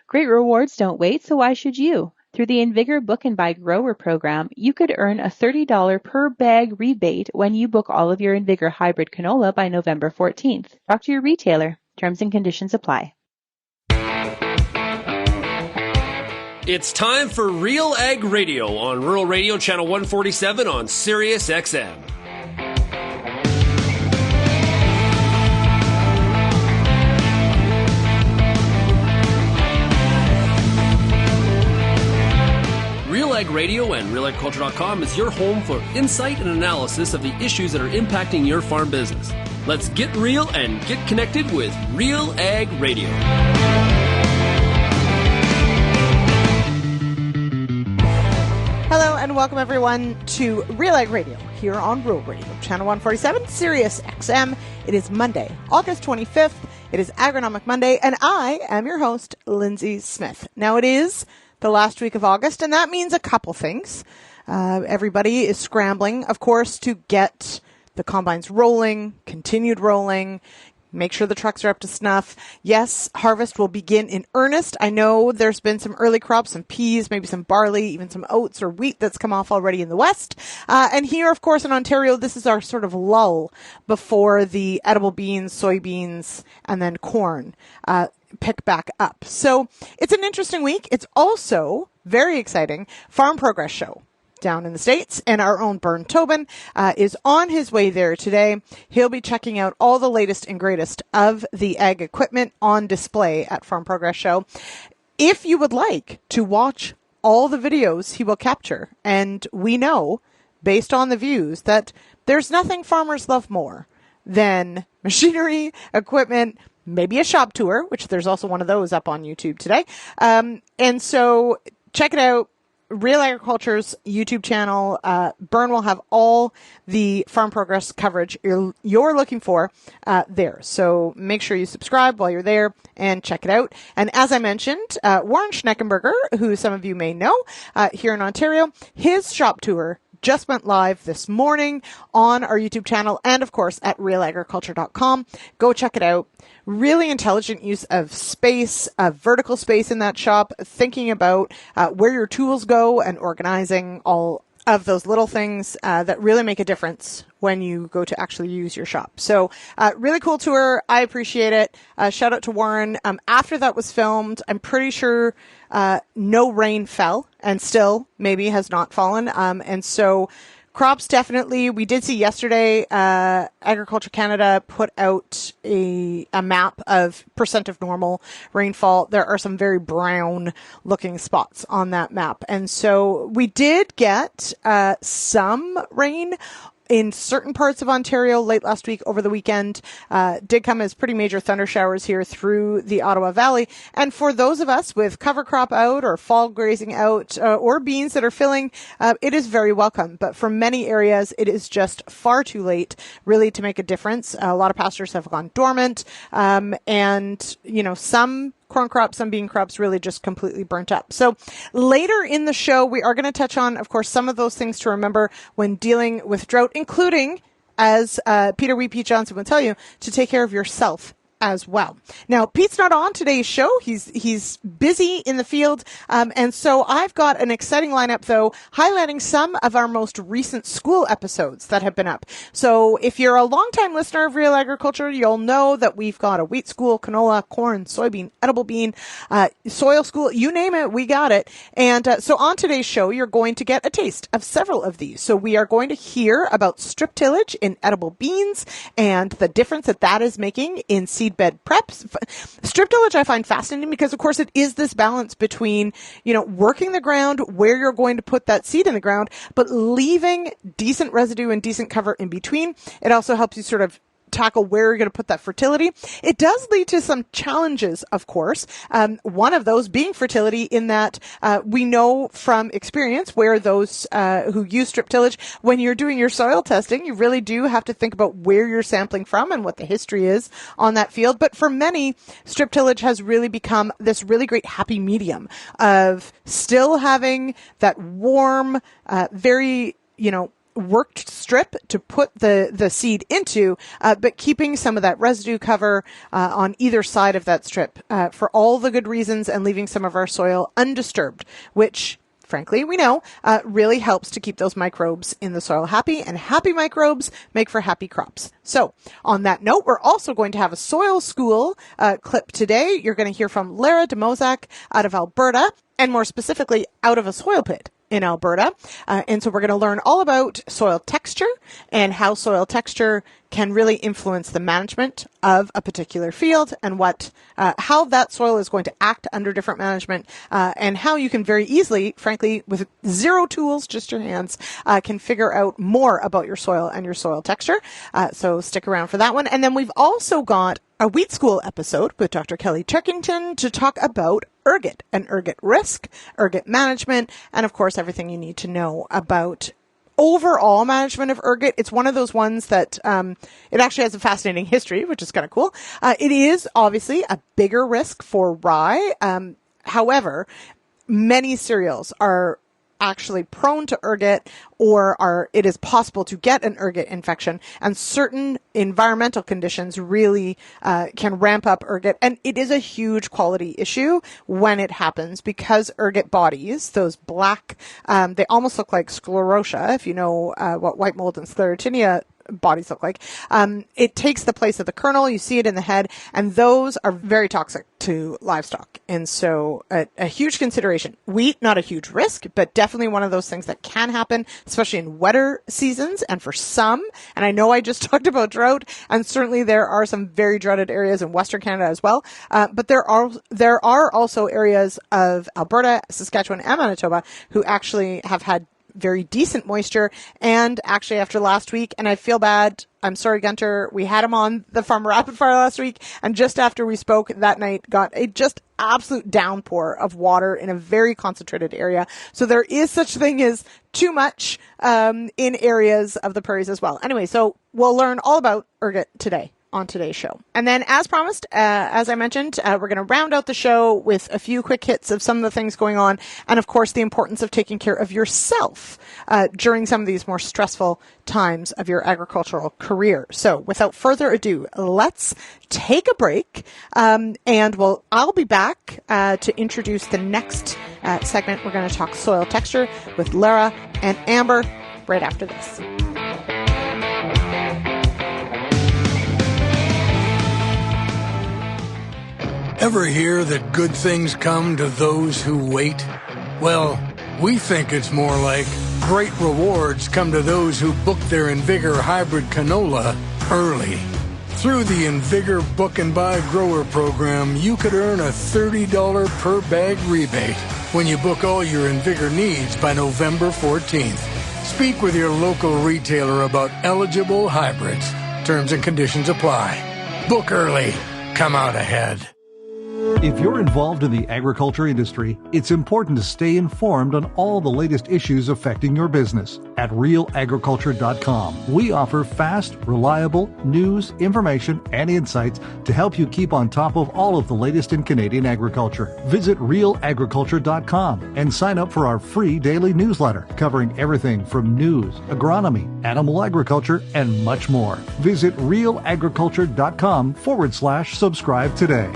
Great rewards don't wait, so why should you? Through the Invigor Book and Buy Grower program, you could earn a $30 per bag rebate when you book all of your Invigor hybrid canola by November 14th. Talk to your retailer. Terms and conditions apply. It's time for RealAg Radio on Rural Radio Channel 147 on Sirius XM. RealAg Radio and RealAgriculture.com is your home for insight and analysis of the issues that are impacting your farm business. Let's get real and get connected with RealAg Radio. Hello and welcome everyone to RealAg Radio here on Rural Radio, Channel 147, Sirius XM. It is Monday, August 25th. It is Agronomic Monday, and I am your host, Lyndsey Smith. Now it is the last week of August, and that means a couple things. Everybody is scrambling, of course, to get the combines rolling, continued rolling, make sure the trucks are up to snuff. Yes, harvest will begin in earnest. I know there's been some early crops, some peas, maybe some barley, even some oats or wheat that's come off already in the west. And here, of course, in Ontario, this is our sort of lull before the edible beans, soybeans, and then corn pick back up. So it's an interesting week. It's also very exciting. Farm Progress Show down in the States, and our own Bern Tobin is on his way there today. He'll be checking out all the latest and greatest of the ag equipment on display at Farm Progress Show. If you would like to watch all the videos he will capture, and we know, based on the views, that there's nothing farmers love more than machinery, equipment, maybe a shop tour, which there's also one of those up on YouTube today. And so check it out. Real Agriculture's YouTube channel. Bern will have all the farm progress coverage you're looking for there. So make sure you subscribe while you're there and check it out. And as I mentioned, Warren Schneckenberger, who some of you may know here in Ontario, his shop tour just went live this morning on our YouTube channel and, of course, at RealAgriculture.com. Go check it out. Really intelligent use of space, vertical space in that shop, thinking about where your tools go and organizing all of those little things that really make a difference when you go to actually use your shop. So really cool tour. I appreciate it. Shout out to Warren. After that was filmed, I'm pretty sure no rain fell, and still maybe has not fallen. And so crops, definitely. We did see yesterday, Agriculture Canada put out a map of percent of normal rainfall. There are some very brown looking spots on that map. And so we did get some rain in certain parts of Ontario late last week, over the weekend. Did come as pretty major thunder showers here through the Ottawa Valley. And for those of us with cover crop out or fall grazing out or beans that are filling, it is very welcome. But for many areas, it is just far too late really to make a difference. A lot of pastures have gone dormant. And, you know, some corn crops, some bean crops really just completely burnt up. So later in the show, we are going to touch on, of course, some of those things to remember when dealing with drought, including, as Peter Wee Pete Johnson will tell you, to take care of yourself as well. Now, Pete's not on today's show. He's busy in the field. And so I've got an exciting lineup, though, highlighting some of our most recent school episodes that have been up. So if you're a longtime listener of Real Agriculture, you'll know that we've got a wheat school, canola, corn, soybean, edible bean, soil school, you name it, we got it. And so on today's show, you're going to get a taste of several of these. So we are going to hear about strip tillage in edible beans and the difference that is making in seed bed preps. Strip tillage I find fascinating because, of course, it is this balance between, you know, working the ground where you're going to put that seed in the ground, but leaving decent residue and decent cover in between. It also helps you sort of tackle where you're going to put that fertility. It does lead to some challenges, of course. One of those being fertility, in that we know from experience where those who use strip tillage, when you're doing your soil testing, you really do have to think about where you're sampling from and what the history is on that field. But for many, strip tillage has really become this really great happy medium of still having that warm, very, you know, worked strip to put the seed into, but keeping some of that residue cover on either side of that strip for all the good reasons, and leaving some of our soil undisturbed, which frankly, we know, really helps to keep those microbes in the soil happy, and happy microbes make for happy crops. So on that note, we're also going to have a soil school clip today. You're going to hear from Lara de Moissac out of Alberta, and more specifically out of a soil pit in Alberta. And so we're going to learn all about soil texture and how soil texture can really influence the management of a particular field, and how that soil is going to act under different management, and how you can very easily, frankly, with zero tools, just your hands, can figure out more about your soil and your soil texture. So stick around for that one. And then we've also got a wheat school episode with Dr. Kelly Turkington to talk about ergot and ergot risk, ergot management, and of course everything you need to know about overall management of ergot. It's one of those ones that it actually has a fascinating history, which is kind of cool. It is obviously a bigger risk for rye. However, many cereals are actually prone to ergot, or it is possible to get an ergot infection, and certain environmental conditions really can ramp up ergot. And it is a huge quality issue when it happens, because ergot bodies, those black, they almost look like sclerotia, if you know what white mold and sclerotinia bodies look like. It takes the place of the kernel. You see it in the head, and those are very toxic to livestock. And so a huge consideration. Wheat, not a huge risk, but definitely one of those things that can happen, especially in wetter seasons. And for some, and I know I just talked about drought, and certainly there are some very droughted areas in Western Canada as well. But there are also areas of Alberta, Saskatchewan, and Manitoba who actually have had very decent moisture. And actually after last week, and I feel bad, I'm sorry, Gunter, we had him on the Farm Rapid Fire last week, and just after we spoke that night, got a just absolute downpour of water in a very concentrated area. So there is such thing as too much in areas of the prairies as well. Anyway, so we'll learn all about ergot today on today's show. And then, as promised, as I mentioned, we're going to round out the show with a few quick hits of some of the things going on, and of course the importance of taking care of yourself during some of these more stressful times of your agricultural career. So without further ado, let's take a break, and I'll be back to introduce the next segment. We're going to talk soil texture with Lara and Amber right after this. Ever hear that good things come to those who wait? Well, we think it's more like great rewards come to those who book their Invigor hybrid canola early. Through the Invigor Book and Buy Grower program, you could earn a $30 per bag rebate when you book all your Invigor needs by November 14th. Speak with your local retailer about eligible hybrids. Terms and conditions apply. Book early. Come out ahead. If you're involved in the agriculture industry, it's important to stay informed on all the latest issues affecting your business. At RealAgriculture.com, we offer fast, reliable news, information, and insights to help you keep on top of all of the latest in Canadian agriculture. Visit RealAgriculture.com and sign up for our free daily newsletter covering everything from news, agronomy, animal agriculture, and much more. Visit RealAgriculture.com/subscribe today.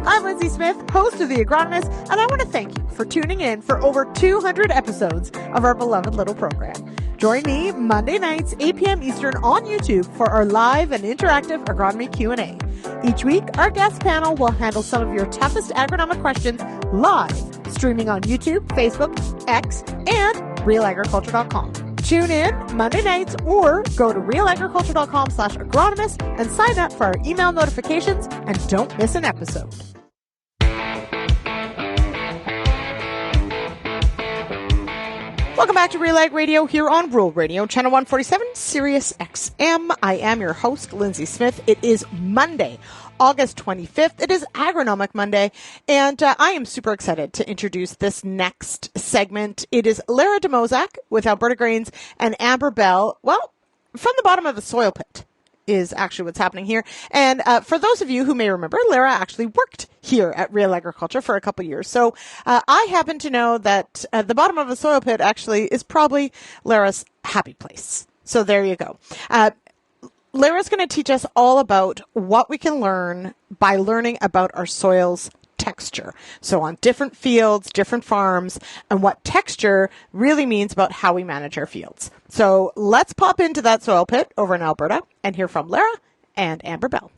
I'm Lyndsey Smith, host of The Agronomist, and I want to thank you for tuning in for over 200 episodes of our beloved little program. Join me Monday nights, 8 p.m. Eastern on YouTube for our live and interactive agronomy Q&A. Each week, our guest panel will handle some of your toughest agronomic questions live, streaming on YouTube, Facebook, X, and RealAgriculture.com. Tune in Monday nights or go to realagriculture.com/agronomist and sign up for our email notifications, and don't miss an episode. Welcome back to RealAg Radio here on Rural Radio, Channel 147, Sirius XM. I am your host, Lyndsey Smith. It is Monday, August 25th. It is Agronomic Monday, and I am super excited to introduce this next segment. It is Lara de Moissac with Alberta Grains and Amber Bell, well, from the bottom of a soil pit is actually what's happening here. And for those of you who may remember, Lara actually worked here at Real Agriculture for a couple years. So I happen to know that the bottom of a soil pit actually is probably Lara's happy place. So there you go. Lara's going to teach us all about what we can learn by learning about our soil's texture. So on different fields, different farms, and what texture really means about how we manage our fields. So let's pop into that soil pit over in Alberta and hear from Lara and Amber Bell.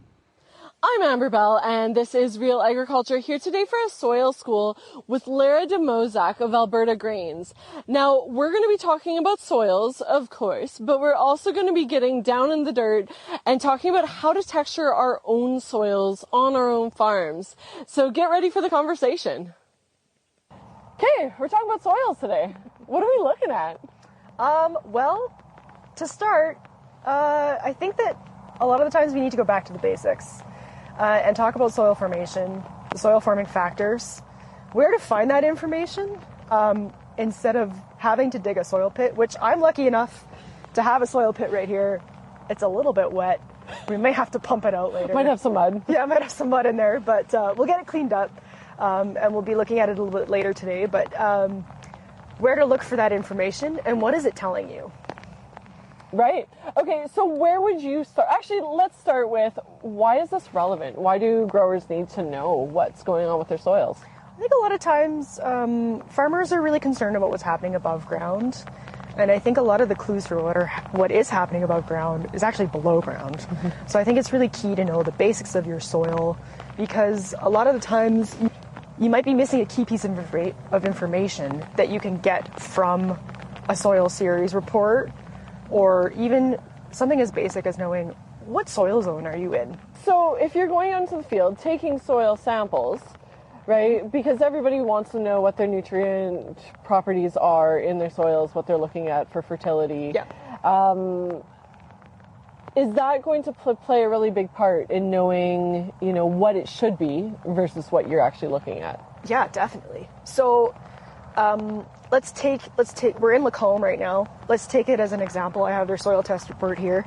I'm Amber Bell, and this is Real Agriculture, here today for a soil school with Lara de Moissac of Alberta Grains. Now, we're going to be talking about soils, of course, but we're also going to be getting down in the dirt and talking about how to texture our own soils on our own farms. So get ready for the conversation. Okay, we're talking about soils today. What are we looking at? Well, to start, I think that a lot of the times we need to go back to the basics. And talk about soil formation, the soil forming factors, where to find that information, instead of having to dig a soil pit, which I'm lucky enough to have a soil pit right here. It's a little bit wet. We may have to pump it out later. Might have some mud. Yeah, might have some mud in there, but we'll get it cleaned up, and we'll be looking at it a little bit later today. But where to look for that information, and what is it telling you? Right. Okay, so where would you start? Actually, let's start with, why is this relevant? Why do growers need to know what's going on with their soils? I think a lot of times farmers are really concerned about what's happening above ground. And I think a lot of the clues for what is happening above ground is actually below ground. Mm-hmm. So I think it's really key to know the basics of your soil, because a lot of the times you might be missing a key piece of information that you can get from a soil series report, or even something as basic as knowing what soil zone are you in. So if you're going onto the field, taking soil samples, right, because everybody wants to know what their nutrient properties are in their soils, what they're looking at for fertility. Yeah. Is that going to play a really big part in knowing, what it should be versus what you're actually looking at? Yeah, definitely. So, let's take, we're in Lacombe right now. Let's take it as an example. I have their soil test report here.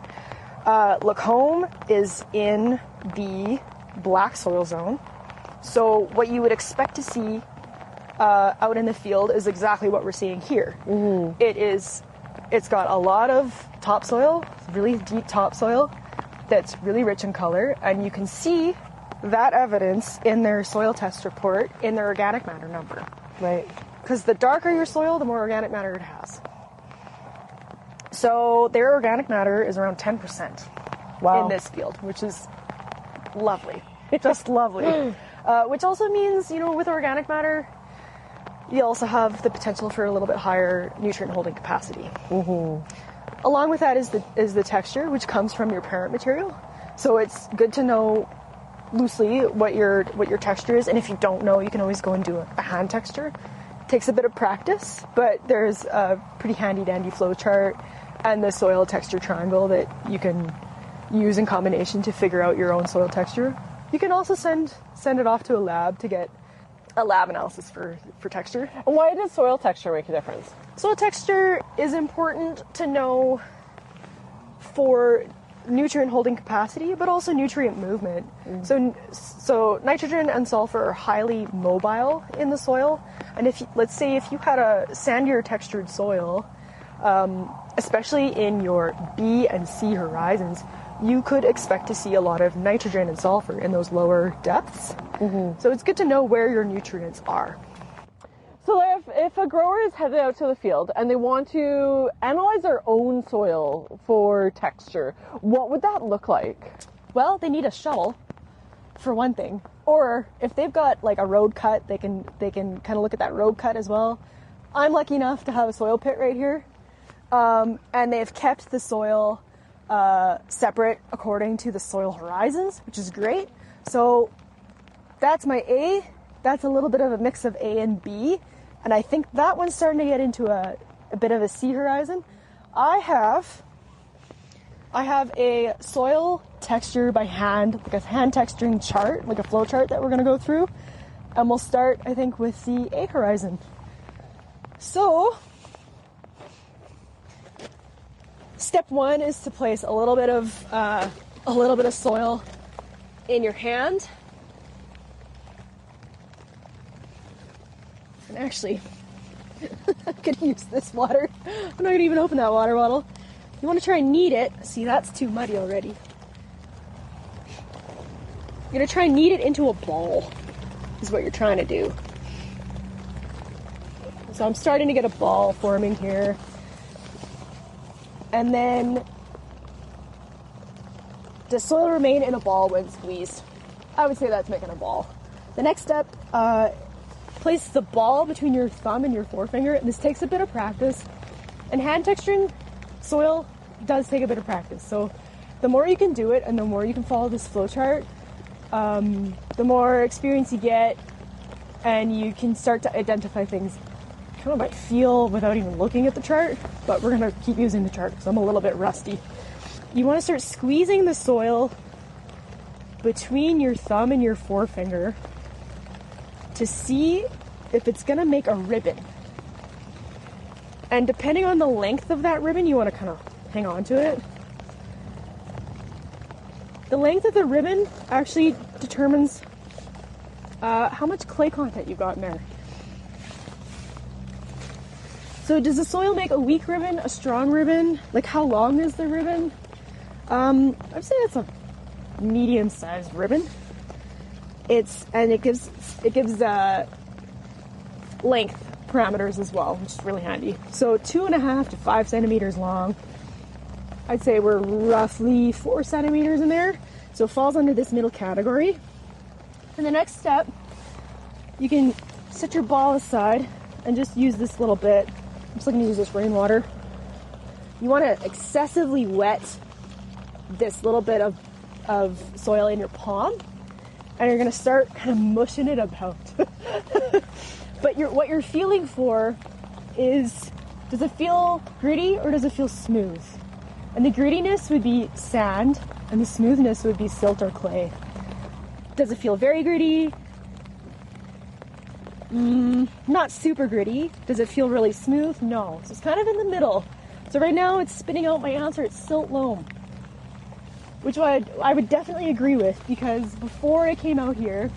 Lacombe is in the black soil zone. So what you would expect to see out in the field is exactly what we're seeing here. Mm-hmm. It's got a lot of topsoil, really deep topsoil that's really rich in color, and you can see that evidence in their soil test report in their organic matter number. Right. Because the darker your soil, the more organic matter it has. So their organic matter is around 10% wow. in this field, which is lovely. Just lovely. Which also means, with organic matter, you also have the potential for a little bit higher nutrient holding capacity. Mm-hmm. Along with that is the texture, which comes from your parent material. So it's good to know loosely what your texture is, and if you don't know, you can always go and do a hand texture. Takes a bit of practice, but there's a pretty handy dandy flow chart and the soil texture triangle that you can use in combination to figure out your own soil texture. You can also send it off to a lab to get a lab analysis for texture. And why does soil texture make a difference? Soil texture is important to know for nutrient holding capacity, but also nutrient movement. Mm-hmm. So nitrogen and sulfur are highly mobile in the soil, and let's say if you had a sandier textured soil, especially in your B and C horizons, you could expect to see a lot of nitrogen and sulfur in those lower depths. Mm-hmm. So it's good to know where your nutrients are. So if a grower is headed out to the field and they want to analyze their own soil for texture, what would that look like? Well, they need a shovel, for one thing. Or if they've got like a road cut, they can kind of look at that road cut as well. I'm lucky enough to have a soil pit right here. And they've kept the soil separate according to the soil horizons, which is great. So that's my A. That's a little bit of a mix of A and B. And I think that one's starting to get into a bit of a C horizon. I have a soil texture by hand, like a hand texturing chart, like a flow chart that we're going to go through. And we'll start, I think, with the A horizon. So step one is to place a little bit of soil in your hand. And actually, I'm gonna use this water. I'm not gonna even open that water bottle. You want to try and knead it. See, that's too muddy already. You're gonna try and knead it into a ball, is what you're trying to do. So I'm starting to get a ball forming here. And then, does soil remain in a ball when squeezed? I would say that's making a ball. The next step, place the ball between your thumb and your forefinger. And this takes a bit of practice. And hand texturing soil does take a bit of practice. So the more you can do it and the more you can follow this flowchart, the more experience you get, and you can start to identify things kind of by feel without even looking at the chart. But we're going to keep using the chart because I'm a little bit rusty. You want to start squeezing the soil between your thumb and your forefinger to see if it's going to make a ribbon. And depending on the length of that ribbon, you want to kind of hang on to it. The length of the ribbon actually determines how much clay content you've got in there. So does the soil make a weak ribbon, a strong ribbon? Like, how long is the ribbon? I'd say it's a medium-sized ribbon. It gives length parameters as well, which is really handy. So 2.5 to 5 centimeters long. I'd say we're roughly 4 centimeters in there. So it falls under this middle category. And the next step, you can set your ball aside and just use this little bit. I'm just going to use this rainwater. You want to excessively wet this little bit of soil in your palm, and you're going to start kind of mushing it about. But what you're feeling for is, does it feel gritty or does it feel smooth? And the grittiness would be sand, and the smoothness would be silt or clay. Does it feel very gritty? Not super gritty. Does it feel really smooth? No. So it's kind of in the middle. So right now it's spitting out my answer. It's silt loam, which I would definitely agree with, because before I came out here,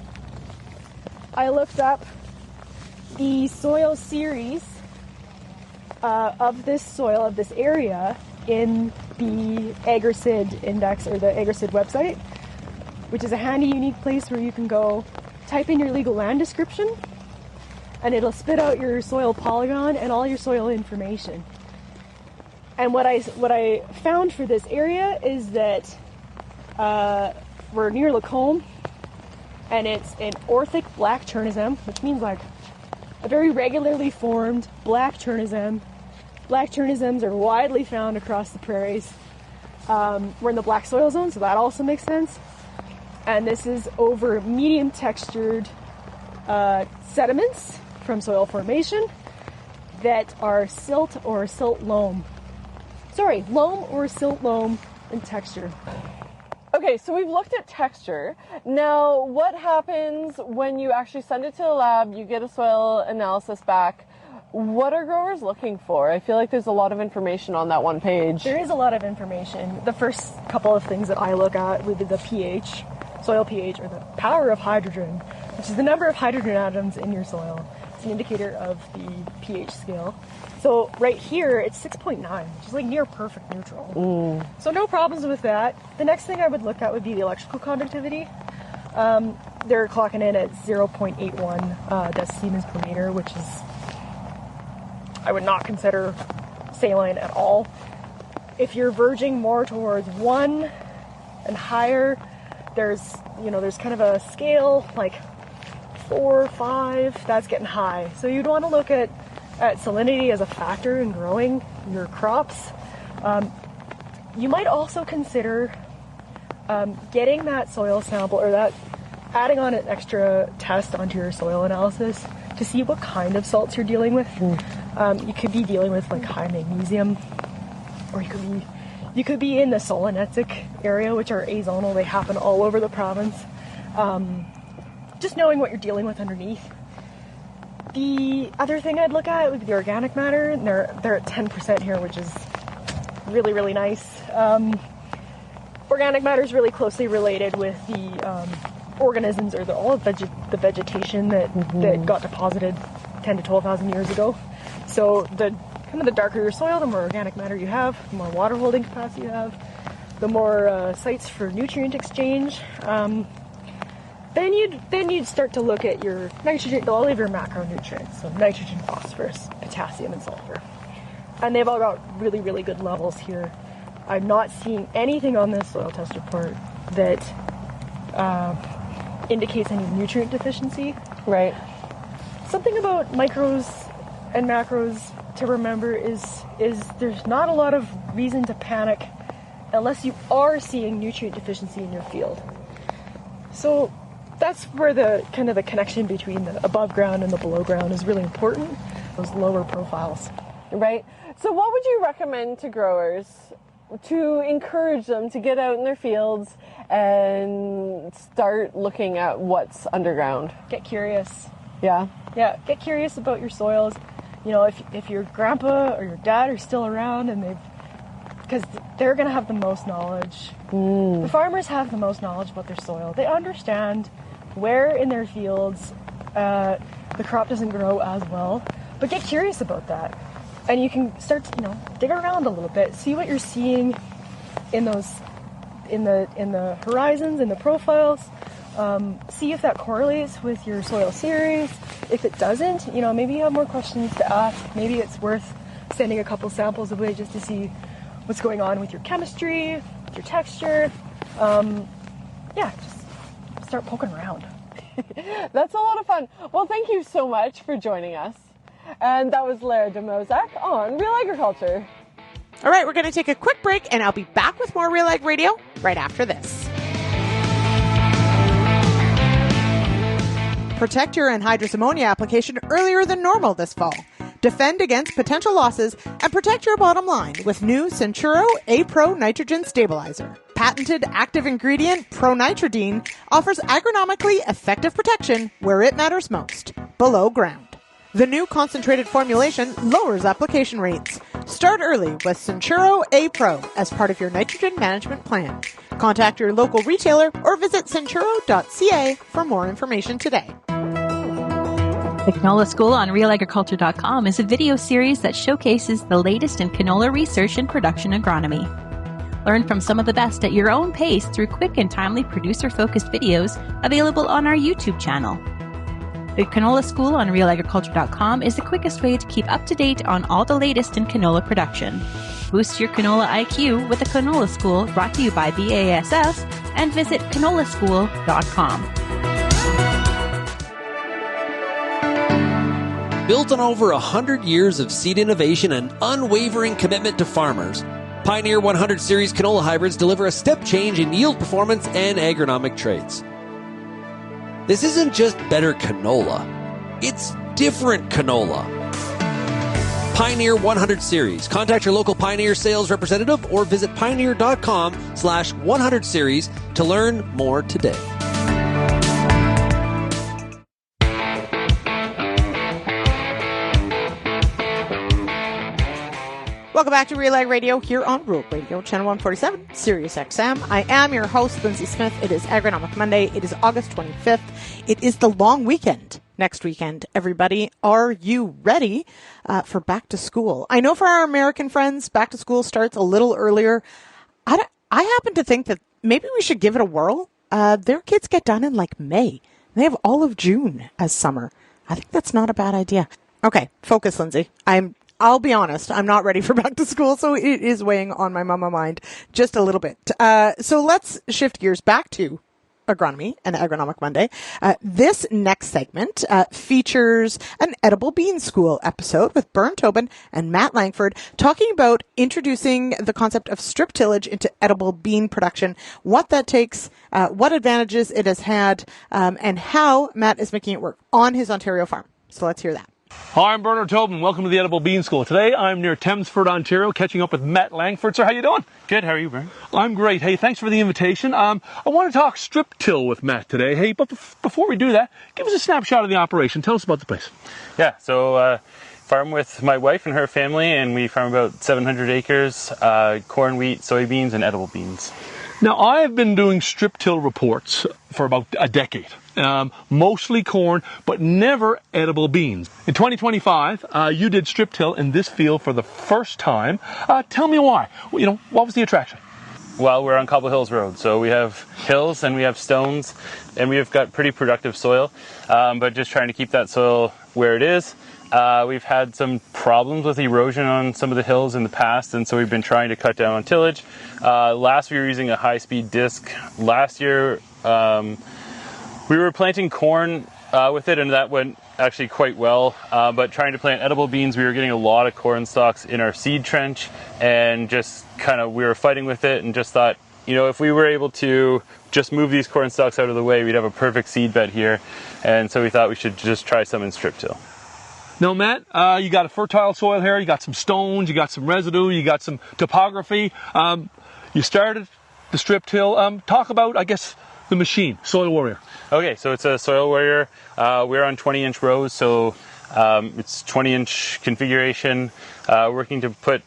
I looked up the soil series of this soil, of this area, in the AgriSid index, or the AgriSid website, which is a handy, unique place where you can go type in your legal land description, and it'll spit out your soil polygon and all your soil information. And what I found for this area is that we're near Lacombe, and it's an orthic black chernozem, which means like a very regularly formed black chernozem. Black chernozems are widely found across the prairies. We're in the black soil zone, so that also makes sense. And this is over medium textured sediments from soil formation that are silt or silt loam. Sorry, loam or silt loam in texture. Okay, so we've looked at texture. Now, what happens when you actually send it to the lab, you get a soil analysis back? What are growers looking for? I feel like there's a lot of information on that one page. There is a lot of information. The first couple of things that I look at would be the pH, soil pH, or the power of hydrogen, which is the number of hydrogen atoms in your soil. It's an indicator of the pH scale. So right here, it's 6.9, which is like near perfect neutral. So no problems with that. The next thing I would look at would be the electrical conductivity. They're clocking in at 0.81 decisiemens per meter, which is, I would not consider saline at all. If you're verging more towards 1 and higher, there's kind of a scale like 4, 5, that's getting high. So you'd want to look at salinity as a factor in growing your crops. You might also consider getting that soil sample, or that adding on an extra test onto your soil analysis to see what kind of salts you're dealing with. You could be dealing with like high magnesium, or you could be in the Solonetzik area, which are azonal. They happen all over the province. Just knowing what you're dealing with underneath. The other thing I'd look at would be the organic matter, and they're at 10% here, which is really, really nice. Organic matter is really closely related with the organisms, or the vegetation that got deposited 10 to 12,000 years ago. So the darker your soil, the more organic matter you have, the more water holding capacity you have, the more sites for nutrient exchange. Then you'd start to look at your nitrogen, all of your macronutrients, so nitrogen, phosphorus, potassium, and sulfur. And they've all got really, really good levels here. I'm not seeing anything on this soil test report that indicates any nutrient deficiency. Right. Something about micros and macros to remember is there's not a lot of reason to panic unless you are seeing nutrient deficiency in your field. So that's where the connection between the above ground and the below ground is really important, those lower profiles. Right. So what would you recommend to growers to encourage them to get out in their fields and start looking at what's underground? Get curious. Yeah. Yeah, get curious about your soils. You know, if your grandpa or your dad are still around and because they're going to have the most knowledge. The farmers have the most knowledge about their soil. They understand where in their fields the crop doesn't grow as well. But get curious about that. And you can start to, dig around a little bit, see what you're seeing in those, in the horizons, in the profiles. See if that correlates with your soil series. If it doesn't, maybe you have more questions to ask. Maybe it's worth sending a couple samples away just to see what's going on with your chemistry, with your texture. Just start poking around. That's a lot of fun. Well, thank you so much for joining us. And that was Lara de Moissac on Real Agriculture. All right, we're going to take a quick break, and I'll be back with more RealAg Radio right after this. Protect your anhydrous ammonia application earlier than normal this fall. Defend against potential losses and protect your bottom line with new Centuro A-Pro Nitrogen Stabilizer. Patented active ingredient Pronitrodine offers agronomically effective protection where it matters most, below ground. The new concentrated formulation lowers application rates. Start early with Centuro A-Pro as part of your nitrogen management plan. Contact your local retailer or visit centuro.ca for more information today. The Canola School on RealAgriculture.com is a video series that showcases the latest in canola research and production agronomy. Learn from some of the best at your own pace through quick and timely producer-focused videos available on our YouTube channel. The Canola School on RealAgriculture.com is the quickest way to keep up to date on all the latest in canola production. Boost your canola IQ with the Canola School, brought to you by BASF, and visit canolaschool.com. Built on over 100 years of seed innovation and unwavering commitment to farmers, Pioneer 100 Series canola hybrids deliver a step change in yield performance and agronomic traits. This isn't just better canola, it's different canola. Pioneer 100 Series. Contact your local Pioneer sales representative or visit pioneer.com/100 series to learn more today. Welcome back to RealAg Radio here on Rural Radio, Channel 147, Sirius XM. I am your host, Lyndsey Smith. It is Agronomic Monday. It is August 25th. It is the long weekend. Next weekend, everybody. Are you ready for back to school? I know for our American friends, back to school starts a little earlier. I happen to think that maybe we should give it a whirl. Their kids get done in like May. They have all of June as summer. I think that's not a bad idea. Okay, focus, Lyndsey. I'll be honest, I'm not ready for back to school, so it is weighing on my mama mind just a little bit. So let's shift gears back to agronomy and Agronomic Monday. This next segment features an Edible Bean School episode with Bern Tobin and Matt Langford talking about introducing the concept of strip tillage into edible bean production, what that takes, what advantages it has had, and how Matt is making it work on his Ontario farm. So let's hear that. Hi, I'm Bernard Tobin. Welcome to the Edible Bean School. Today I'm near Thamesford, Ontario, catching up with Matt Langford. Sir, how you doing? Good. How are you, Bern? I'm great. Hey, thanks for the invitation. I want to talk strip till with Matt today. Hey, but before we do that, give us a snapshot of the operation. Tell us about the place. Yeah, so farm with my wife and her family, and we farm about 700 acres, corn, wheat, soybeans, and edible beans. Now, I have been doing strip till reports for about a decade. Mostly corn, but never edible beans. In 2025, you did strip till in this field for the first time. Tell me why. What was the attraction? Well, we're on Cobble Hills Road, so we have hills and we have stones, and we've got pretty productive soil, but just trying to keep that soil where it is. We've had some problems with erosion on some of the hills in the past, and so we've been trying to cut down on tillage. Last we were using a high-speed disc. Last year, we were planting corn with it, and that went actually quite well. But trying to plant edible beans, we were getting a lot of corn stalks in our seed trench, and just we were fighting with it, and just thought, if we were able to just move these corn stalks out of the way, we'd have a perfect seed bed here. And so we thought we should just try some in strip till. Now, Matt, you got a fertile soil here, you got some stones, you got some residue, you got some topography. You started the strip till. Talk about, I guess, the machine, Soil Warrior. Okay, so it's a Soil Warrior. We're on 20-inch rows, so it's 20-inch configuration, working to put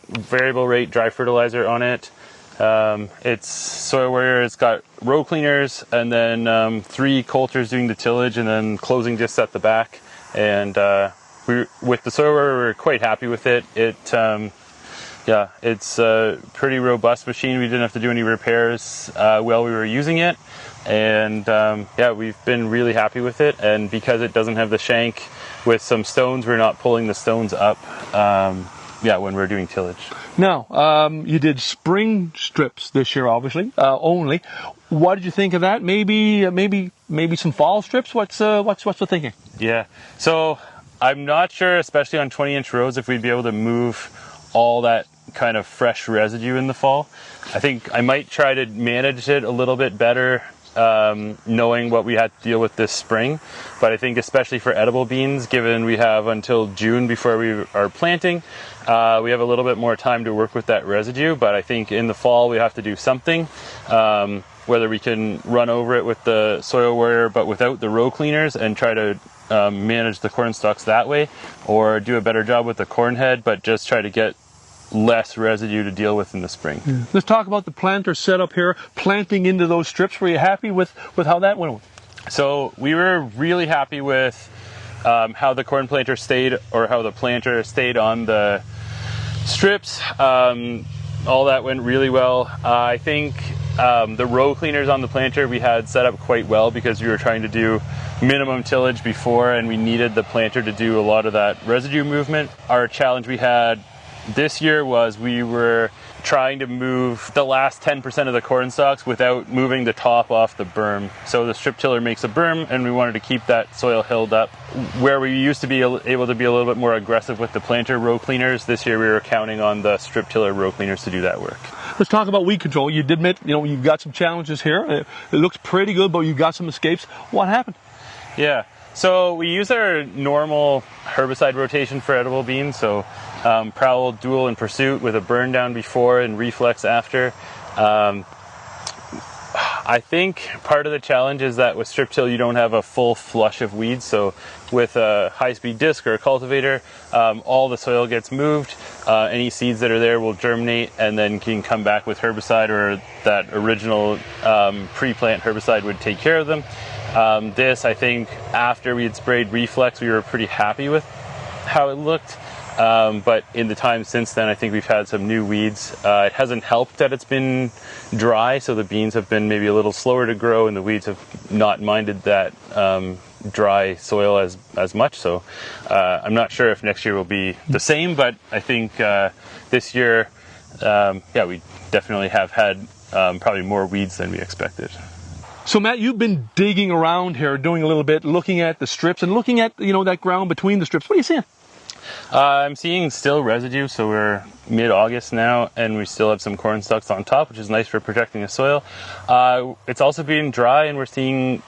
variable rate dry fertilizer on it. It's Soil Warrior. It's got row cleaners, and then 3 coulters doing the tillage, and then closing discs at the back. And with the Soil Warrior, we're quite happy with it. It's a pretty robust machine. We didn't have to do any repairs while we were using it. And we've been really happy with it. And because it doesn't have the shank with some stones, we're not pulling the stones up when we're doing tillage. Now, you did spring strips this year, obviously, only. What did you think of that? Maybe some fall strips? What's the thinking? Yeah, so I'm not sure, especially on 20-inch rows, if we'd be able to move all that kind of fresh residue in the fall. I think I might try to manage it a little bit better, knowing what we had to deal with this spring. But I think especially for edible beans, given we have until June before we are planting, we have a little bit more time to work with that residue. But I think in the fall we have to do something, whether we can run over it with the Soil Warrior but without the row cleaners and try to manage the corn stalks that way, or do a better job with the corn head but just try to get less residue to deal with in the spring. Yeah. Let's talk about the planter setup here, planting into those strips. Were you happy with how that went? So we were really happy with how the corn planter stayed, or how the planter stayed on the strips. All that went really well. I think the row cleaners on the planter we had set up quite well, because we were trying to do minimum tillage before, and we needed the planter to do a lot of that residue movement. Our challenge we had this year was we were trying to move the last 10% of the corn stalks without moving the top off the berm. So the strip tiller makes a berm, and we wanted to keep that soil hilled up. Where we used to be able to be a little bit more aggressive with the planter row cleaners, this year we were counting on the strip tiller row cleaners to do that work. Let's talk about weed control. You did admit, you've got some challenges here. It looks pretty good, but you've got some escapes. What happened? Yeah, so we use our normal herbicide rotation for edible beans. So Prowl, Dual, and Pursuit with a burn down before and Reflex after. I think part of the challenge is that with strip till you don't have a full flush of weeds. So with a high-speed disc or a cultivator, all the soil gets moved. Any seeds that are there will germinate and then can come back with herbicide, or that original pre-plant herbicide would take care of them. This, I think, after we had sprayed Reflex, we were pretty happy with how it looked. But in the time since then, I think we've had some new weeds. It hasn't helped that it's been dry, so the beans have been maybe a little slower to grow, and the weeds have not minded that dry soil as much. So I'm not sure if next year will be the same, but I think this year, we definitely have had probably more weeds than we expected. So Matt, you've been digging around here, doing a little bit, looking at the strips and looking at that ground between the strips. What are you seeing? I'm seeing still residue, so we're mid-August now, and we still have some corn stalks on top, which is nice for protecting the soil. It's also being dry, and we're seeing,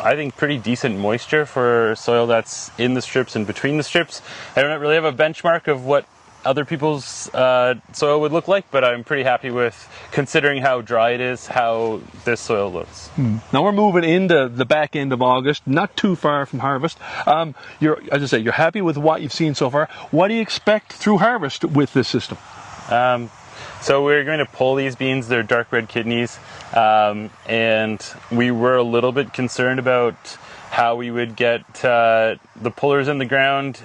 I think, pretty decent moisture for soil that's in the strips and between the strips. I don't really have a benchmark of what other people's soil would look like, but I'm pretty happy with, considering how dry it is, how this soil looks. Now we're moving into the back end of August, not too far from harvest. As I say, you're happy with what you've seen so far. What do you expect through harvest with this system? So we're going to pull these beans. They're dark red kidneys, and we were a little bit concerned about how we would get the pullers in the ground.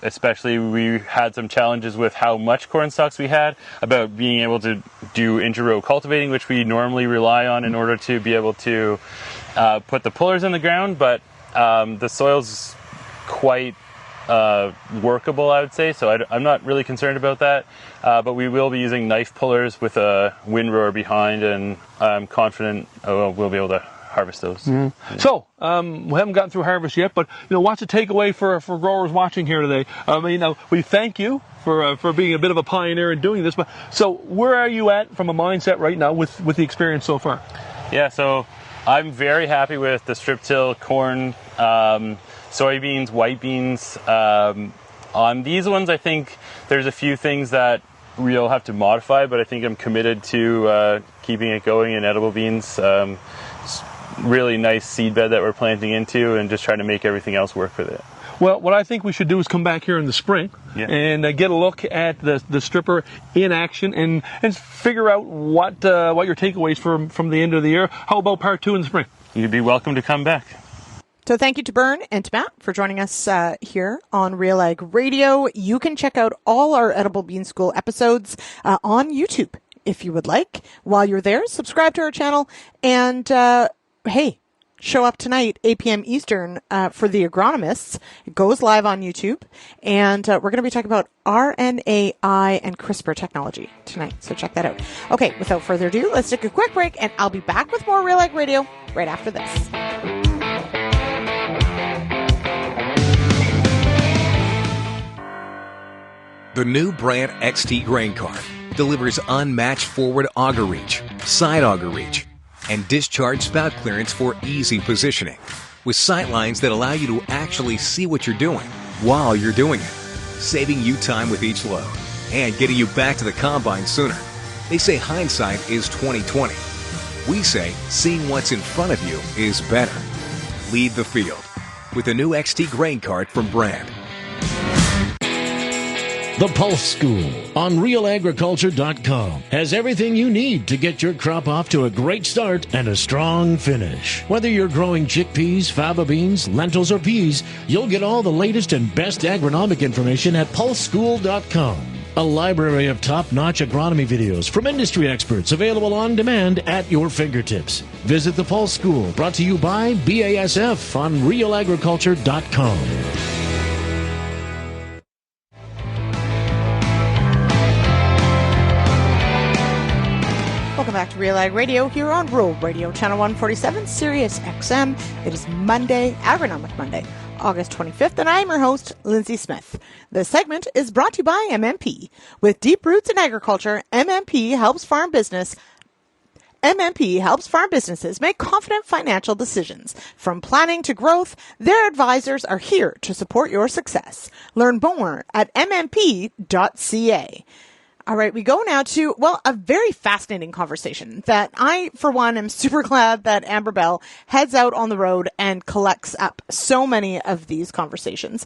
Especially, we had some challenges with how much corn stalks we had, about being able to do inter-row cultivating, which we normally rely on in order to be able to put the pullers in the ground. But the soil's quite workable, I would say, so I'm not really concerned about that. But we will be using knife pullers with a windrower behind, and I'm confident we'll be able to harvest those. Mm-hmm. So we haven't gotten through harvest yet, but what's the takeaway for growers watching here today? We thank you for being a bit of a pioneer in doing this. But so where are you at from a mindset right now with the experience so far? Yeah, so I'm very happy with the strip till corn, soybeans, white beans. On these ones, I think there's a few things that we'll have to modify, but I think I'm committed to keeping it going in edible beans. Really nice seed bed that we're planting into, and just trying to make everything else work with it. Well, what I think we should do is come back here in the spring and get a look at the stripper in action and figure out what your takeaways from the end of the year. How about part 2 in the spring? You'd be welcome to come back. So thank you to Bern and to Matt for joining us here on RealAg Radio. You can check out all our Edible Bean School episodes on YouTube if you would like. While you're there, subscribe to our channel, and hey, show up tonight, 8 p.m. Eastern, for the Agronomists. It goes live on YouTube, and we're going to be talking about RNAi and CRISPR technology tonight, so check that out. Okay, without further ado, let's take a quick break, and I'll be back with more RealAg Radio right after this. The new Brandt XT grain cart delivers unmatched forward auger reach, side auger reach, and discharge spout clearance for easy positioning, with sight lines that allow you to actually see what you're doing while you're doing it, saving you time with each load and getting you back to the combine sooner. They say hindsight is 20/20. We say seeing what's in front of you is better. Lead the field with the new XT grain cart from Brandt. The Pulse School on RealAgriculture.com has everything you need to get your crop off to a great start and a strong finish. Whether you're growing chickpeas, faba beans, lentils, or peas, you'll get all the latest and best agronomic information at PulseSchool.com. A library of top-notch agronomy videos from industry experts available on demand at your fingertips. Visit the Pulse School, brought to you by BASF on RealAgriculture.com. Welcome back to RealAg Radio here on Rural Radio, Channel 147, Sirius XM. It is Monday, Agronomic Monday, August 25th, and I'm your host, Lyndsey Smith. This segment is brought to you by MMP. With deep roots in agriculture, MMP helps farm businesses make confident financial decisions. From planning to growth, their advisors are here to support your success. Learn more at mmp.ca. All right, we go now to, a very fascinating conversation that I, for one, am super glad that Amber Bell heads out on the road and collects up so many of these conversations.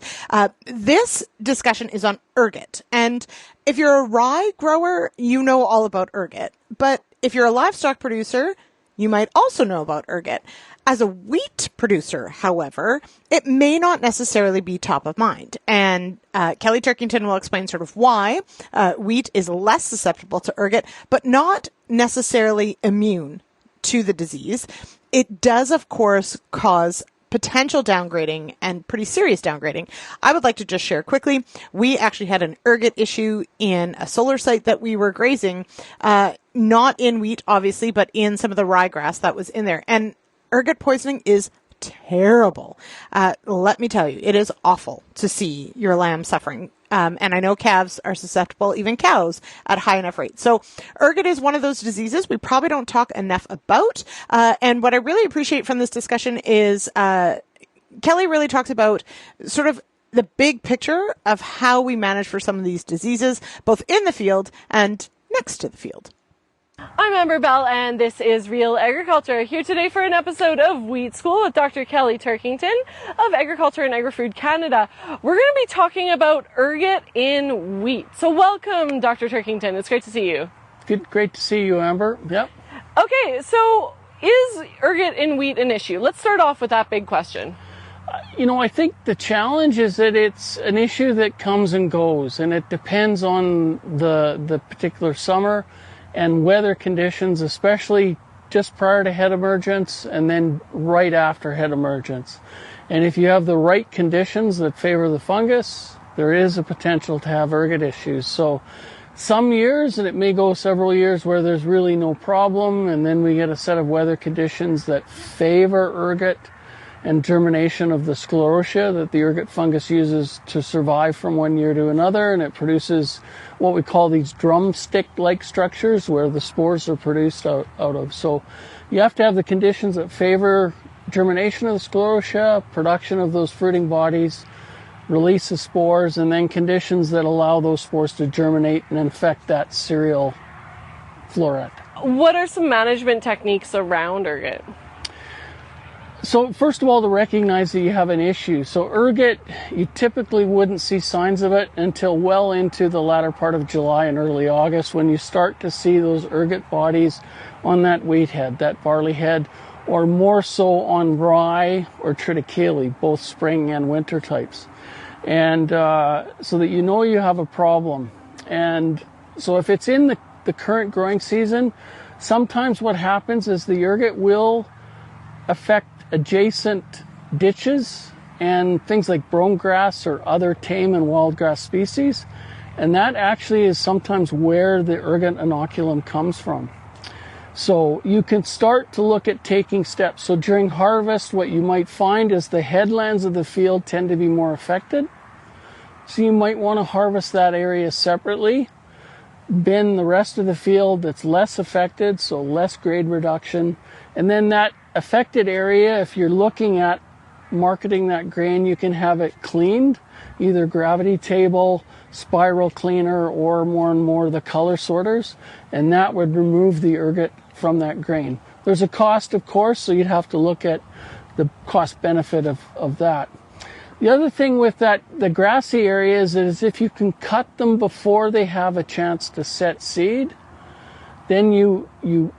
This discussion is on ergot. And if you're a rye grower, you know all about ergot. But if you're a livestock producer, you might also know about ergot. As a wheat producer, however, it may not necessarily be top of mind. And Kelly Turkington will explain sort of why wheat is less susceptible to ergot, but not necessarily immune to the disease. It does, of course, cause potential downgrading and pretty serious downgrading. I would like to just share quickly. We actually had an ergot issue in a solar site that we were grazing, not in wheat, obviously, but in some of the ryegrass that was in there. And ergot poisoning is terrible. Let me tell you, it is awful to see your lamb suffering. And I know calves are susceptible, even cows, at high enough rates. So ergot is one of those diseases we probably don't talk enough about. And what I really appreciate from this discussion is Kelly really talks about sort of the big picture of how we manage for some of these diseases, both in the field and next to the field. I'm Amber Bell, and this is Real Agriculture, here today for an episode of Wheat School with Dr. Kelly Turkington of Agriculture and Agri-Food Canada. We're going to be talking about ergot in wheat. So welcome, Dr. Turkington. It's great to see you. Great to see you, Amber. Yep. Okay, so is ergot in wheat an issue? Let's start off with that big question. I think the challenge is that it's an issue that comes and goes, and it depends on the particular summer and weather conditions, especially just prior to head emergence and then right after head emergence. And if you have the right conditions that favor the fungus, there is a potential to have ergot issues. So some years, and it may go several years, where there's really no problem, and then we get a set of weather conditions that favor ergot and germination of the sclerotia that the ergot fungus uses to survive from one year to another, and it produces what we call these drumstick-like structures where the spores are produced out of. So you have to have the conditions that favor germination of the sclerotia, production of those fruiting bodies, release of spores, and then conditions that allow those spores to germinate and infect that cereal floret. What are some management techniques around ergot? So first of all, to recognize that you have an issue. So ergot, you typically wouldn't see signs of it until well into the latter part of July and early August, when you start to see those ergot bodies on that wheat head, that barley head, or more so on rye or triticale, both spring and winter types. And so that you have a problem. And so if it's in the current growing season, sometimes what happens is the ergot will affect adjacent ditches and things like brome grass or other tame and wild grass species. And that actually is sometimes where the ergot inoculum comes from. So you can start to look at taking steps. So during harvest, what you might find is the headlands of the field tend to be more affected. So you might want to harvest that area separately, bin the rest of the field that's less affected, so less grade reduction. And then that affected area, if you're looking at marketing that grain, you can have it cleaned, either gravity table, spiral cleaner, or more and more the color sorters, and that would remove the ergot from that grain. There's a cost, of course, so you'd have to look at the cost benefit of that. The other thing with the grassy areas is if you can cut them before they have a chance to set seed, then you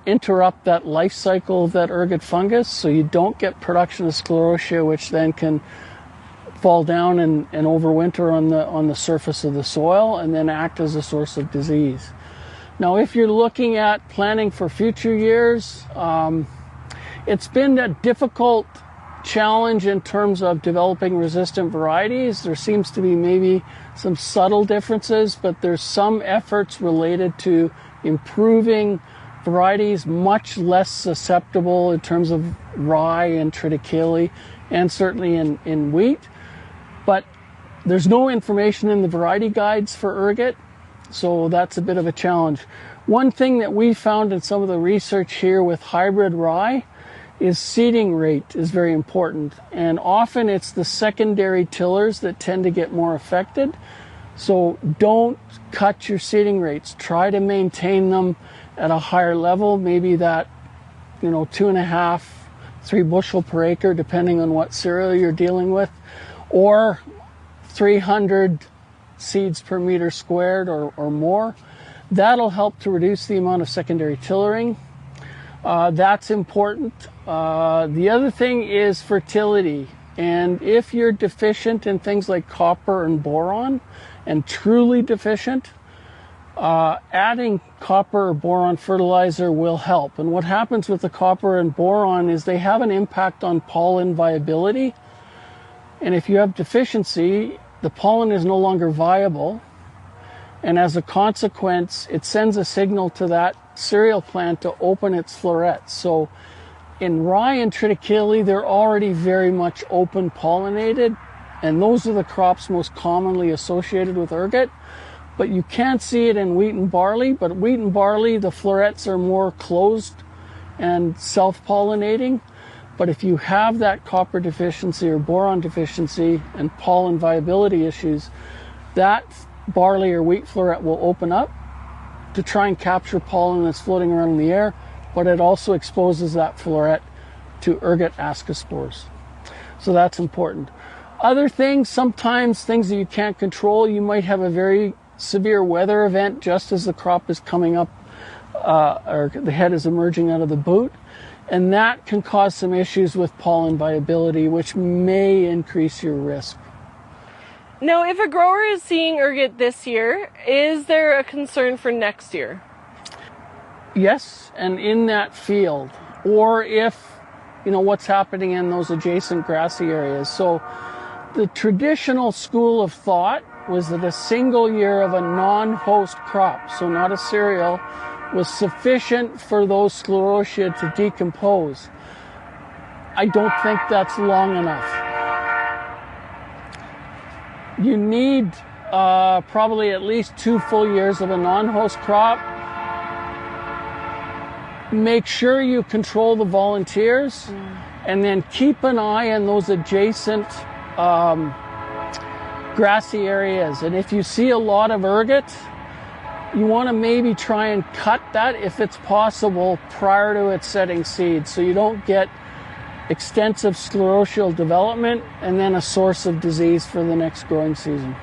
interrupt that life cycle of that ergot fungus, so you don't get production of sclerotia, which then can fall down and overwinter on the surface of the soil and then act as a source of disease. Now, if you're looking at planning for future years, it's been a difficult challenge in terms of developing resistant varieties. There seems to be maybe some subtle differences, but there's some efforts related to improving varieties much less susceptible in terms of rye and triticale, and certainly in wheat. But there's no information in the variety guides for ergot, so that's a bit of a challenge. One thing that we found in some of the research here with hybrid rye is seeding rate is very important, and often it's the secondary tillers that tend to get more affected. So don't cut your seeding rates. Try to maintain them at a higher level, maybe that 2.5, 3 bushel per acre, depending on what cereal you're dealing with, or 300 seeds per meter squared or more. That'll help to reduce the amount of secondary tillering. That's important. The other thing is fertility. And if you're deficient in things like copper and boron, and truly deficient, adding copper or boron fertilizer will help. And what happens with the copper and boron is they have an impact on pollen viability. And if you have deficiency, the pollen is no longer viable. And as a consequence, it sends a signal to that cereal plant to open its florets. So in rye and triticale, they're already very much open pollinated, and those are the crops most commonly associated with ergot. But you can't see it in wheat and barley, but wheat and barley, the florets are more closed and self-pollinating. But if you have that copper deficiency or boron deficiency and pollen viability issues, that barley or wheat floret will open up to try and capture pollen that's floating around in the air, but it also exposes that floret to ergot ascospores. So that's important. Other things, sometimes things that you can't control, you might have a very severe weather event just as the crop is coming up, or the head is emerging out of the boot, and that can cause some issues with pollen viability, which may increase your risk. Now, if a grower is seeing ergot this year, is there a concern for next year? Yes, and in that field, or if, what's happening in those adjacent grassy areas. So the traditional school of thought was that a single year of a non-host crop, so not a cereal, was sufficient for those sclerotia to decompose. I don't think that's long enough. You need probably at least 2 full years of a non-host crop. Make sure you control the volunteers, and then keep an eye on those adjacent grassy areas. And if you see a lot of ergot, you want to maybe try and cut that if it's possible prior to it setting seed, so you don't get extensive sclerotial development and then a source of disease for the next growing season.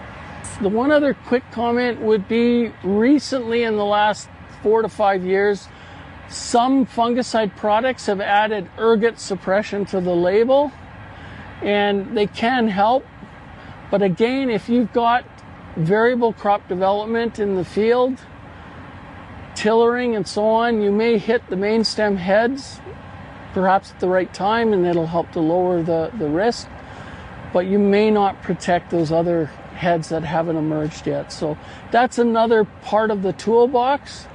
The one other quick comment would be, recently in the last 4 to 5 years, some fungicide products have added ergot suppression to the label, and they can help. But again, if you've got variable crop development in the field, tillering and so on, you may hit the main stem heads perhaps at the right time, and it'll help to lower the risk, but you may not protect those other heads that haven't emerged yet. So that's another part of the toolbox.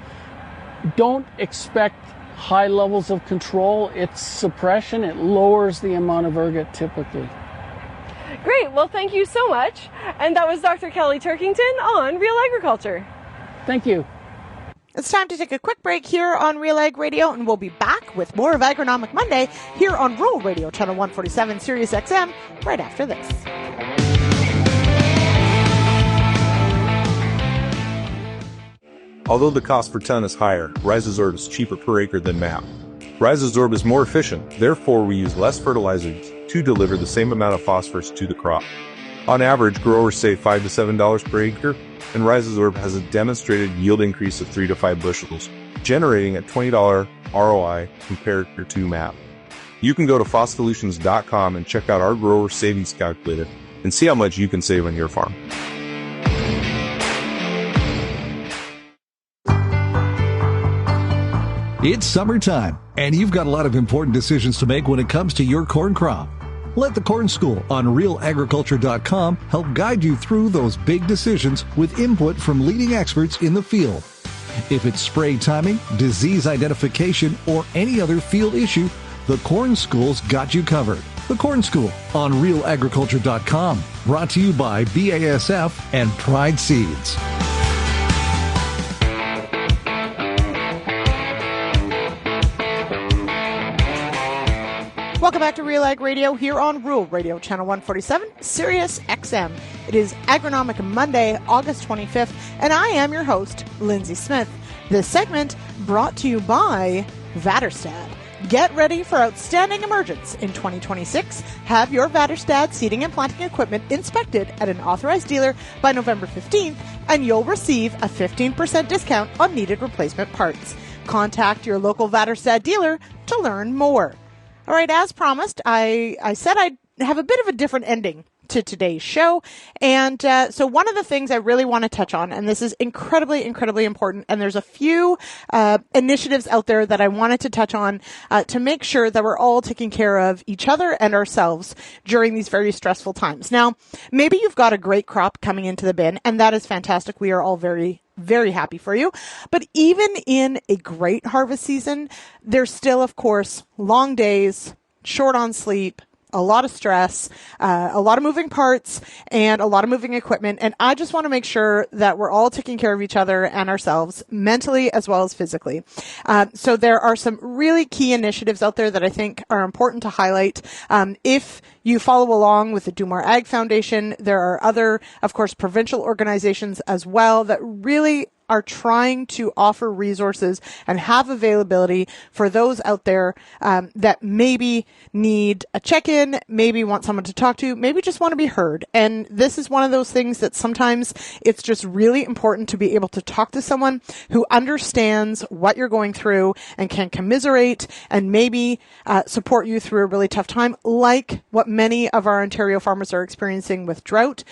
Don't expect high levels of control. It's suppression. It lowers the amount of ergot typically. Great, well, thank you so much. And that was Dr. Kelly Turkington on Real Agriculture. Thank you. It's time to take a quick break here on RealAg Radio, and we'll be back with more of Agronomic Monday here on Rural Radio, Channel 147, Sirius XM, right after this. Although the cost per ton is higher, RiseAbsorb is cheaper per acre than MAP. RiseAbsorb is more efficient, therefore we use less fertilizers to deliver the same amount of phosphorus to the crop. On average, growers save $5 to $7 per acre, and RiseAbsorb has a demonstrated yield increase of 3 to 5 bushels, generating a $20 ROI compared to MAP. You can go to phospholutions.com and check out our grower savings calculator and see how much you can save on your farm. It's summertime, and you've got a lot of important decisions to make when it comes to your corn crop. Let the Corn School on RealAgriculture.com help guide you through those big decisions with input from leading experts in the field. If it's spray timing, disease identification, or any other field issue, the Corn School's got you covered. The Corn School on RealAgriculture.com, brought to you by BASF and Pride Seeds. Welcome back to RealAg Radio here on Rural Radio, Channel 147, Sirius XM. It is Agronomic Monday, August 25th, and I am your host, Lyndsey Smith. This segment brought to you by Vaterstad. Get ready for outstanding emergence in 2026. Have your Vaterstad seeding and planting equipment inspected at an authorized dealer by November 15th, and you'll receive a 15% discount on needed replacement parts. Contact your local Vaterstad dealer to learn more. All right, as promised, I said I'd have a bit of a different ending to today's show. And so one of the things I really want to touch on, and this is incredibly, incredibly important, and there's a few initiatives out there that I wanted to touch on to make sure that we're all taking care of each other and ourselves during these very stressful times. Now, maybe you've got a great crop coming into the bin, and that is fantastic. We are all very happy for you. But even in a great harvest season, there's still, of course, long days, short on sleep, a lot of stress, a lot of moving parts, and a lot of moving equipment. And I just want to make sure that we're all taking care of each other and ourselves mentally as well as physically. So there are some really key initiatives out there that I think are important to highlight. If you follow along with the Do More Ag Foundation, there are other, of course, provincial organizations as well that really are trying to offer resources and have availability for those out there that maybe need a check-in, maybe want someone to talk to, maybe just want to be heard. And this is one of those things that sometimes it's just really important to be able to talk to someone who understands what you're going through and can commiserate and maybe support you through a really tough time, like what many of our Ontario farmers are experiencing with drought.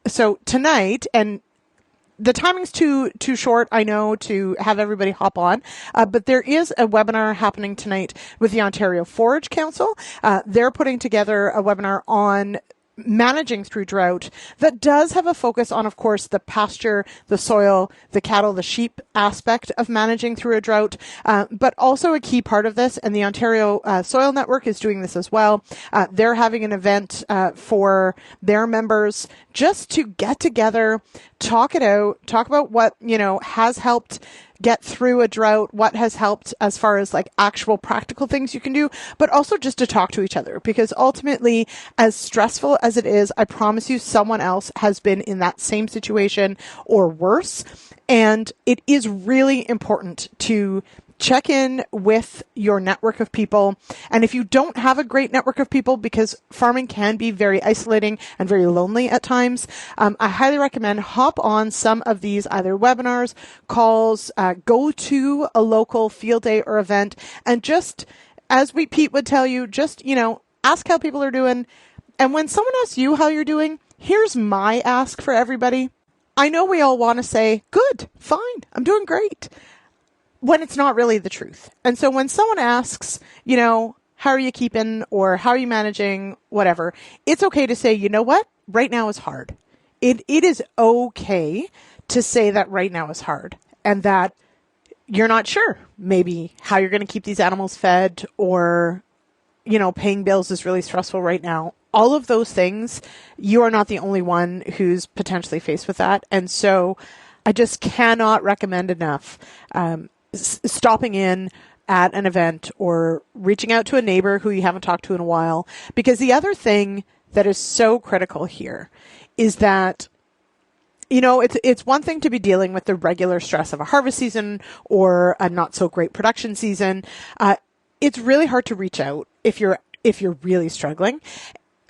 So tonight, and the timing's too short, I know, to have everybody hop on, but there is a webinar happening tonight with the Ontario Forage Council. They're putting together a webinar on managing through drought that does have a focus on, of course, the pasture, the soil, the cattle, the sheep aspect of managing through a drought, but also a key part of this, and the Ontario Soil Network is doing this as well. They're having an event for their members just to get together, talk it out, talk about what, has helped get through a drought, what has helped as far as like actual practical things you can do, but also just to talk to each other, because ultimately, as stressful as it is, I promise you someone else has been in that same situation or worse. And it is really important to check in with your network of people. And if you don't have a great network of people, because farming can be very isolating and very lonely at times, I highly recommend hop on some of these either webinars, calls, go to a local field day or event, and just, as Pete would tell you, just, ask how people are doing. And when someone asks you how you're doing, here's my ask for everybody. I know we all want to say, good, fine, I'm doing great, when it's not really the truth. And so when someone asks, how are you keeping, or how are you managing, whatever, it's okay to say, you know what, right now is hard. It is okay to say that right now is hard, and that you're not sure maybe how you're going to keep these animals fed, or, paying bills is really stressful right now. All of those things, you are not the only one who's potentially faced with that. And so I just cannot recommend enough stopping in at an event or reaching out to a neighbor who you haven't talked to in a while. Because the other thing that is so critical here is that, it's one thing to be dealing with the regular stress of a harvest season or a not so great production season. It's really hard to reach out if you're really struggling.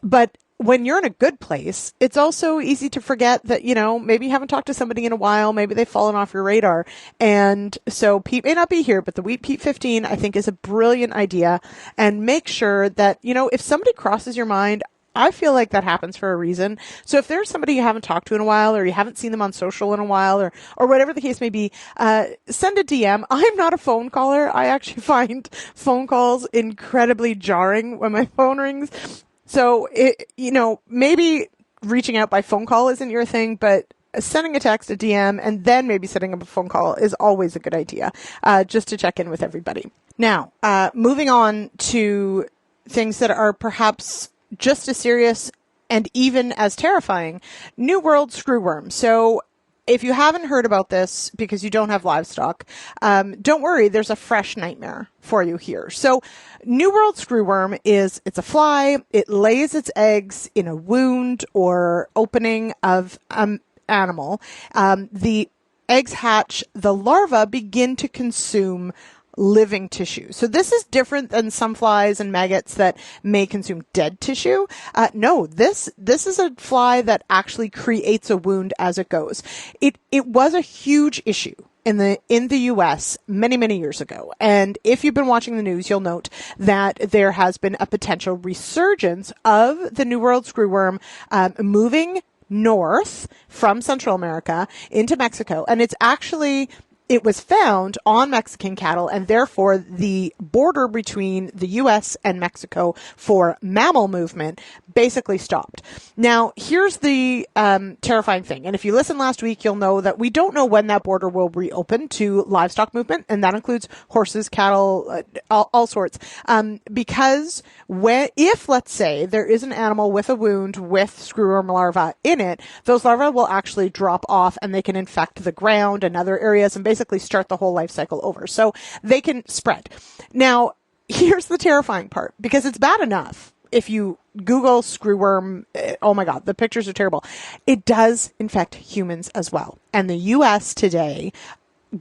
But when you're in a good place, it's also easy to forget that, maybe you haven't talked to somebody in a while. Maybe they've fallen off your radar. And so Pete may not be here, but the Wheat Pete 15, I think, is a brilliant idea. And make sure that, if somebody crosses your mind, I feel like that happens for a reason. So if there's somebody you haven't talked to in a while, or you haven't seen them on social in a while, or whatever the case may be, send a DM. I'm not a phone caller. I actually find phone calls incredibly jarring when my phone rings. So, maybe reaching out by phone call isn't your thing, but sending a text, a DM, and then maybe setting up a phone call is always a good idea, just to check in with everybody. Now, moving on to things that are perhaps just as serious and even as terrifying. New World screwworm. So, if you haven't heard about this because you don't have livestock, don't worry, there's a fresh nightmare for you here. So New World screwworm it's a fly. It lays its eggs in a wound or opening of an animal. The eggs hatch, the larvae begin to consume living tissue. So this is different than some flies and maggots that may consume dead tissue. No, this is a fly that actually creates a wound as it goes. It was a huge issue in the US many years ago. And if you've been watching the news, you'll note that there has been a potential resurgence of the New World screwworm moving north from Central America into Mexico. And it was found on Mexican cattle, and therefore the border between the U.S. and Mexico for mammal movement basically stopped. Now, here's the terrifying thing. And if you listened last week, you'll know that we don't know when that border will reopen to livestock movement, and that includes horses, cattle, all sorts. Because if, let's say, there is an animal with a wound with screwworm larvae in it, those larvae will actually drop off, and they can infect the ground and other areas and basically start the whole life cycle over. So they can spread. Now, here's the terrifying part, because it's bad enough if you Google screwworm, oh my God, the pictures are terrible. It does infect humans as well. And the U.S. today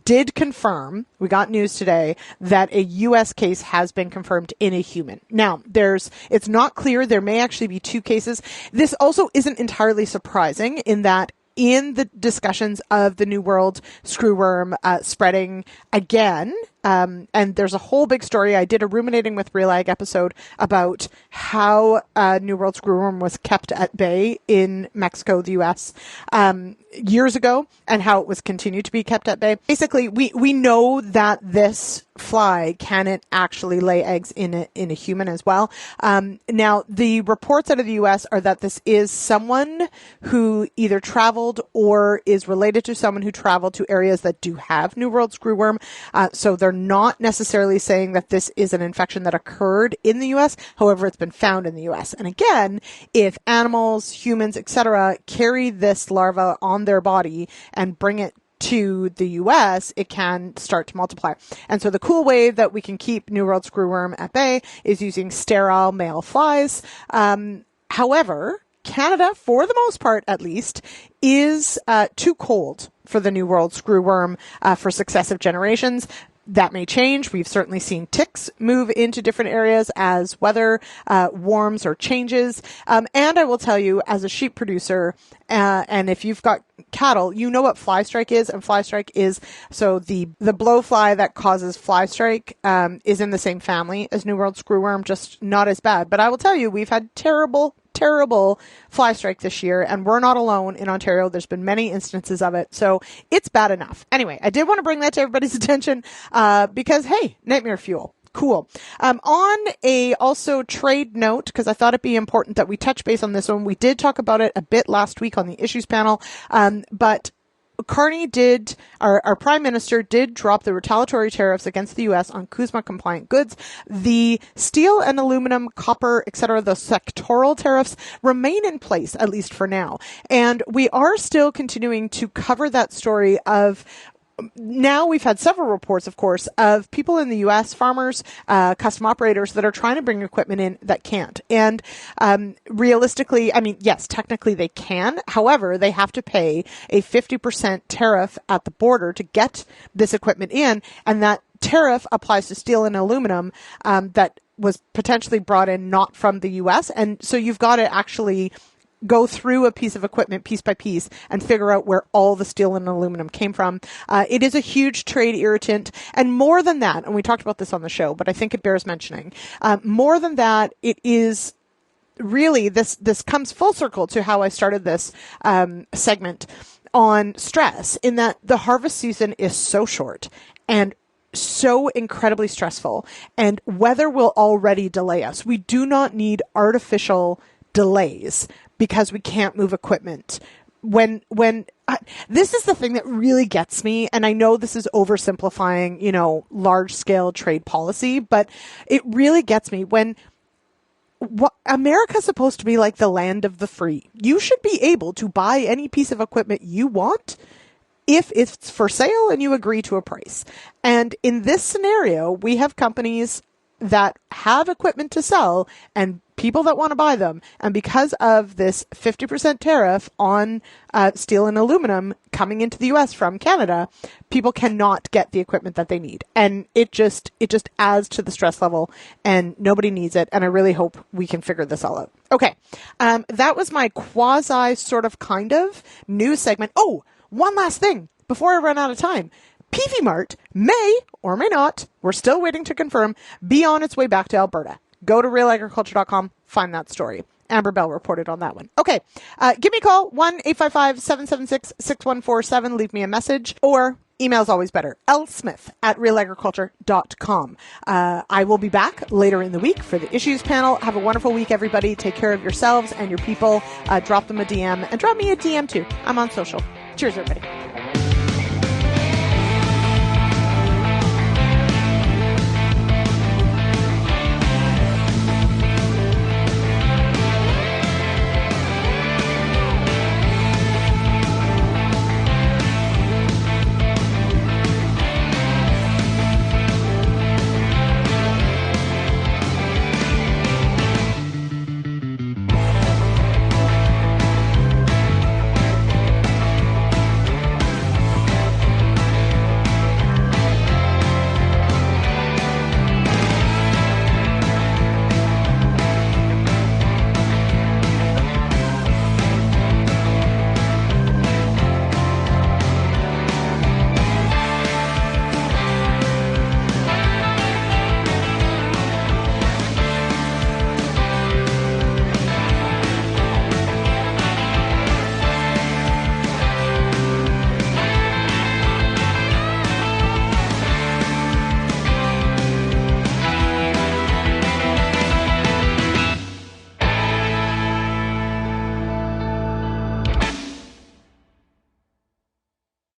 did confirm, we got news today, that a U.S. case has been confirmed in a human. Now, it's not clear. There may actually be 2 cases. This also isn't entirely surprising in that in the discussions of the New World screwworm spreading again, and there's a whole big story. I did a Ruminating with RealAg episode about how New World screwworm was kept at bay in Mexico, the U.S., years ago, and how it was continued to be kept at bay. Basically, we know that this fly can actually lay eggs in a human as well. Now, the reports out of the U.S. are that this is someone who either traveled or is related to someone who traveled to areas that do have New World screwworm. So they're not necessarily saying that this is an infection that occurred in the U.S. However, it's been found in the U.S. And again, if animals, humans, etc., carry this larva on their body and bring it to the U.S., it can start to multiply. And so the cool way that we can keep New World screwworm at bay is using sterile male flies. However, Canada, for the most part at least, is too cold for the New World screwworm for successive generations. That may change. We've certainly seen ticks move into different areas as weather warms or changes. And I will tell you, as a sheep producer, and if you've got cattle, you know what fly strike is. And fly strike is, so the blowfly that causes fly strike is in the same family as New World screwworm, just not as bad. But I will tell you, we've had terrible fly strike this year, and we're not alone in Ontario. There's been many instances of it, so it's bad enough. Anyway, I did want to bring that to everybody's attention because, hey, nightmare fuel. Cool. On a also trade note, because I thought it'd be important that we touch base on this one. We did talk about it a bit last week on the issues panel, but Carney our Prime Minister did drop the retaliatory tariffs against the U.S. on CUSMA compliant goods. The steel and aluminum, copper, etc., the sectoral tariffs remain in place, at least for now. And we are still continuing to cover that story of now we've had several reports, of course, of people in the U.S., farmers, custom operators that are trying to bring equipment in that can't. And realistically, I mean, yes, technically they can. However, they have to pay a 50% tariff at the border to get this equipment in. And that tariff applies to steel and aluminum that was potentially brought in not from the U.S. And so you've got to actually go through a piece of equipment piece by piece and figure out where all the steel and aluminum came from. It is a huge trade irritant. And more than that, and we talked about this on the show, but I think it bears mentioning, more than that, it is really, this comes full circle to how I started this segment on stress, in that the harvest season is so short and so incredibly stressful, and weather will already delay us. We do not need artificial delays because we can't move equipment. This is the thing that really gets me, and I know this is oversimplifying, large scale trade policy, but it really gets me when America's supposed to be like the land of the free. You should be able to buy any piece of equipment you want if it's for sale and you agree to a price. And in this scenario, we have companies that have equipment to sell and people that want to buy them. And because of this 50% tariff on steel and aluminum coming into the U.S. from Canada, people cannot get the equipment that they need. And it just adds to the stress level, and nobody needs it. And I really hope we can figure this all out. Okay. That was my quasi sort of kind of news segment. Oh, one last thing before I run out of time. PV Mart may or may not, we're still waiting to confirm, be on its way back to Alberta. Go to realagriculture.com, find that story. Amber Bell reported on that one. Okay, give me a call, 1-855-776-6147. Leave me a message, or email's always better, lsmith@realagriculture.com. I will be back later in the week for the issues panel. Have a wonderful week, everybody. Take care of yourselves and your people. Drop them a DM, and drop me a DM too. I'm on social. Cheers, everybody.